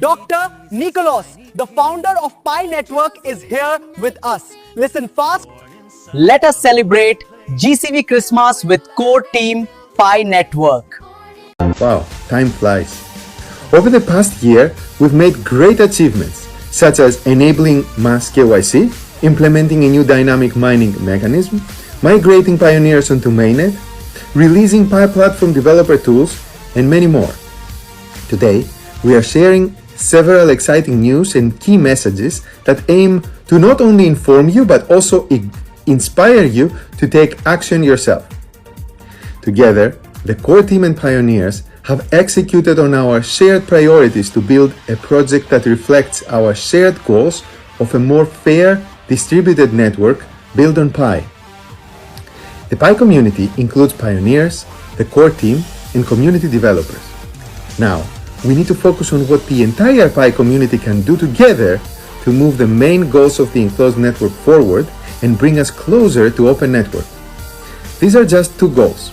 Dr. Nicolas, the founder of Pi Network, is here with us. Listen fast. Let us celebrate GCV Christmas with core team Pi Network. Wow, time flies. Over the past year, we've made great achievements, such as enabling mass KYC, implementing a new dynamic mining mechanism, migrating pioneers onto mainnet, releasing Pi platform developer tools, and many more. Today, we are sharing several exciting news and key messages that aim to not only inform you but also inspire you to take action yourself. Together, the core team and pioneers have executed on our shared priorities to build a project that reflects our shared goals of a more fair, distributed network built on Pi. The Pi community includes pioneers, the core team, and community developers. Now, we need to focus on what the entire Pi community can do together to move the main goals of the enclosed network forward and bring us closer to Open Network. These are just two goals.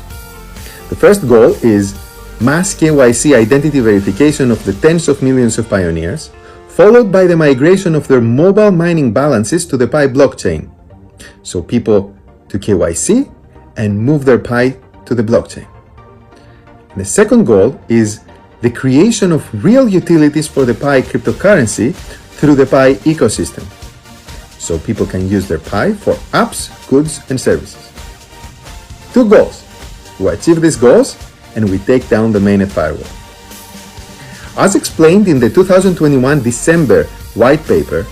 The first goal is mass KYC identity verification of the tens of millions of pioneers, followed by the migration of their mobile mining balances to the Pi blockchain. So people to KYC and move their Pi to the blockchain. And the second goal is the creation of real utilities for the Pi cryptocurrency through the Pi ecosystem. So people can use their Pi for apps, goods, and services. Two goals. We achieve these goals and we take down the mainnet firewall. As explained in the 2021 December white paper,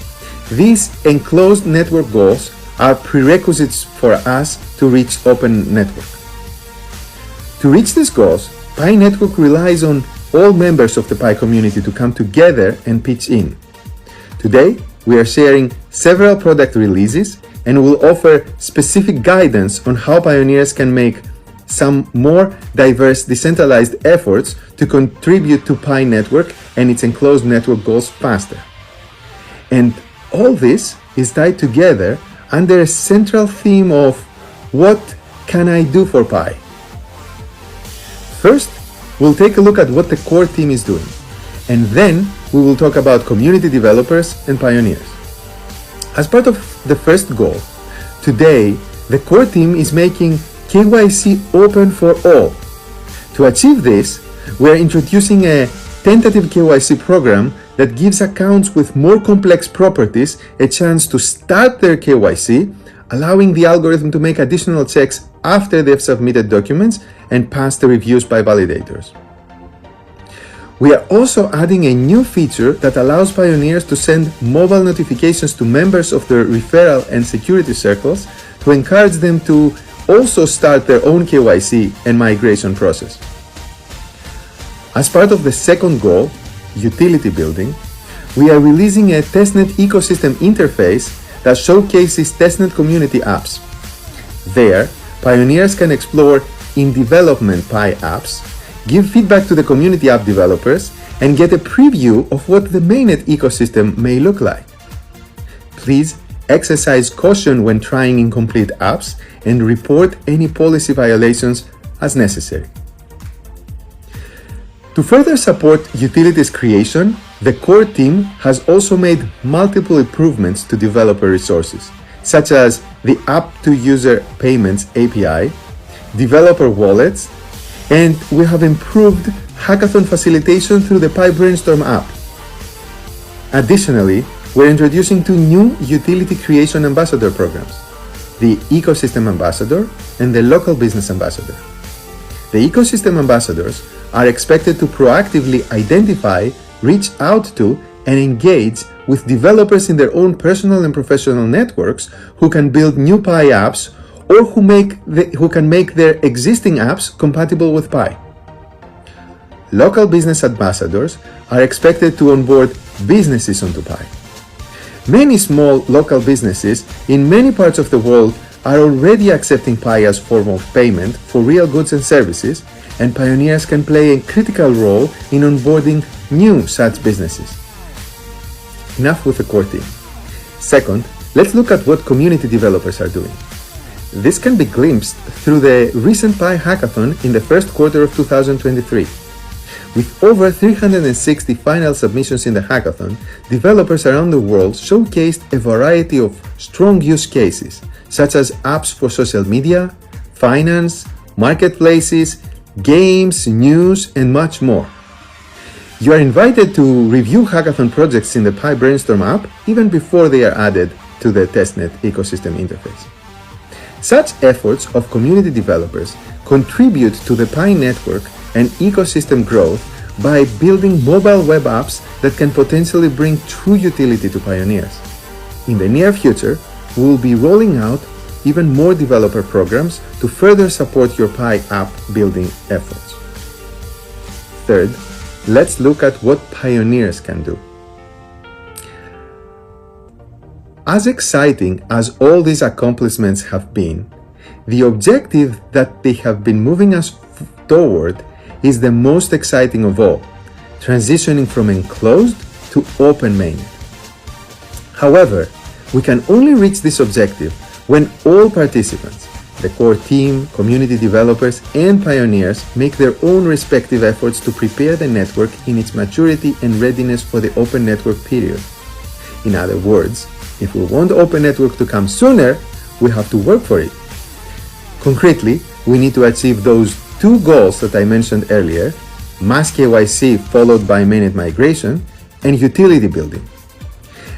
these enclosed network goals are prerequisites for us to reach Open Network. To reach these goals, Pi Network relies on all members of the Pi community to come together and pitch in. Today, we are sharing several product releases and will offer specific guidance on how pioneers can make some more diverse decentralized efforts to contribute to Pi Network and its enclosed network goals faster. And all this is tied together under a central theme of what can I do for Pi? First, we'll take a look at what the core team is doing, and then we will talk about community developers and pioneers. As part of the first goal, today the core team is making KYC open for all. To achieve this, we are introducing a tentative KYC program that gives accounts with more complex properties a chance to start their KYC, allowing the algorithm to make additional checks after they've submitted documents and pass the reviews by validators. We are also adding a new feature that allows pioneers to send mobile notifications to members of their referral and security circles to encourage them to also start their own KYC and migration process. As part of the second goal, utility building, we are releasing a testnet ecosystem interface that showcases testnet community apps. There, pioneers can explore in-development Pi apps, give feedback to the community app developers, and get a preview of what the mainnet ecosystem may look like. Please exercise caution when trying incomplete apps and report any policy violations as necessary. To further support utilities creation, the core team has also made multiple improvements to developer resources, such as the app-to-user payments API, developer wallets, and we have improved hackathon facilitation through the Pi Brainstorm app. Additionally, we're introducing two new utility creation ambassador programs, the Ecosystem Ambassador and the Local Business Ambassador. The Ecosystem Ambassadors are expected to proactively identify, reach out to, and engage with developers in their own personal and professional networks who can build new Pi apps or who can make their existing apps compatible with Pi. Local business ambassadors are expected to onboard businesses onto Pi. Many small local businesses in many parts of the world are already accepting Pi as form of payment for real goods and services, and pioneers can play a critical role in onboarding new such businesses. Enough with the core team. Second, let's look at what community developers are doing. This can be glimpsed through the recent Pi hackathon in the first quarter of 2023. With over 360 final submissions in the hackathon, developers around the world showcased a variety of strong use cases, such as apps for social media, finance, marketplaces, games, news, and much more. You are invited to review hackathon projects in the Pi Brainstorm app even before they are added to the testnet ecosystem interface. Such efforts of community developers contribute to the Pi network and ecosystem growth by building mobile web apps that can potentially bring true utility to pioneers. In the near future, we will be rolling out even more developer programs to further support your Pi app building efforts. Third, let's look at what pioneers can do. As exciting as all these accomplishments have been, the objective that they have been moving us toward is the most exciting of all, transitioning from enclosed to open mainnet. However, we can only reach this objective when all participants, the core team, community developers, and pioneers make their own respective efforts to prepare the network in its maturity and readiness for the open network period. In other words, if we want Open Network to come sooner, we have to work for it. Concretely, we need to achieve those two goals that I mentioned earlier, mass KYC followed by mainnet migration, and utility building.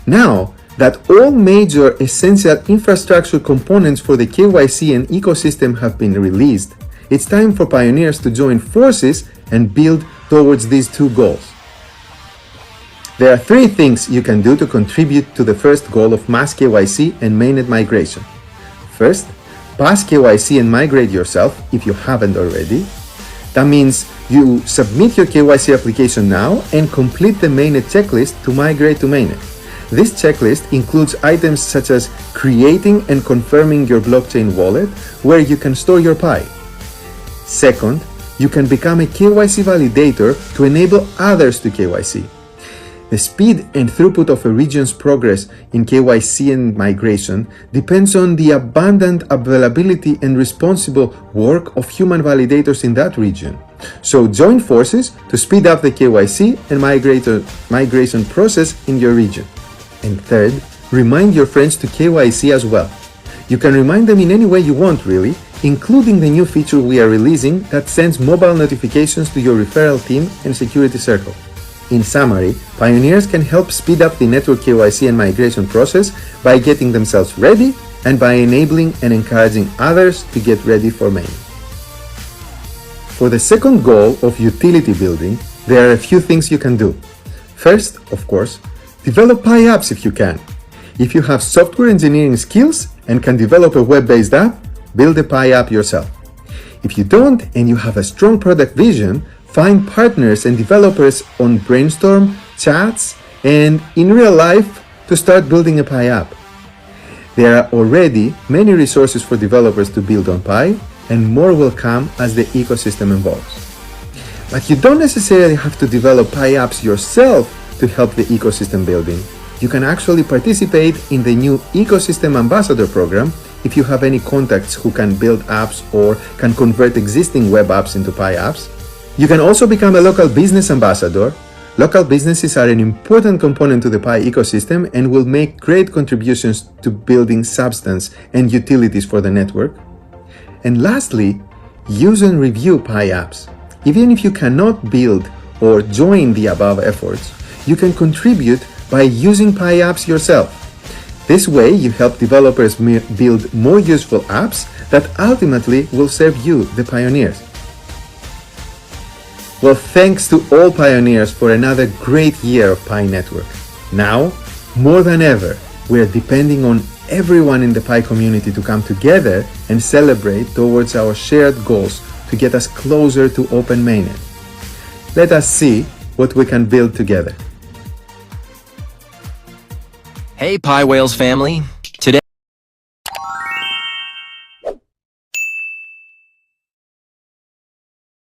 Now that all major essential infrastructure components for the KYC and ecosystem have been released, it's time for pioneers to join forces and build towards these two goals. There are three things you can do to contribute to the first goal of mass KYC and mainnet migration. First, pass KYC and migrate yourself if you haven't already. That means you submit your KYC application now and complete the mainnet checklist to migrate to mainnet. This checklist includes items such as creating and confirming your blockchain wallet where you can store your Pi. Second, you can become a KYC validator to enable others to KYC. The speed and throughput of a region's progress in KYC and migration depends on the abundant availability and responsible work of human validators in that region. So join forces to speed up the KYC and migration process in your region. And third, remind your friends to KYC as well. You can remind them in any way you want, really, including the new feature we are releasing that sends mobile notifications to your referral team and security circle. In summary, pioneers can help speed up the network KYC and migration process by getting themselves ready and by enabling and encouraging others to get ready for mainnet. For the second goal of utility building, there are a few things you can do. First, of course, develop Pi apps if you can. If you have software engineering skills and can develop a web-based app, build a Pi app yourself. If you don't and you have a strong product vision, find partners and developers on Brainstorm, chats, and in real life to start building a Pi app. There are already many resources for developers to build on Pi, and more will come as the ecosystem evolves. But you don't necessarily have to develop Pi apps yourself to help the ecosystem building. You can actually participate in the new Ecosystem Ambassador program if you have any contacts who can build apps or can convert existing web apps into Pi apps. You can also become a local business ambassador. Local businesses are an important component to the Pi ecosystem and will make great contributions to building substance and utilities for the network. And lastly, use and review Pi apps. Even if you cannot build or join the above efforts, you can contribute by using Pi apps yourself. This way, you help developers build more useful apps that ultimately will serve you, the pioneers. Well, thanks to all pioneers for another great year of Pi Network. Now, more than ever, we are depending on everyone in the Pi community to come together and celebrate towards our shared goals to get us closer to Open Mainnet. Let us see what we can build together. Hey Pi Whales family,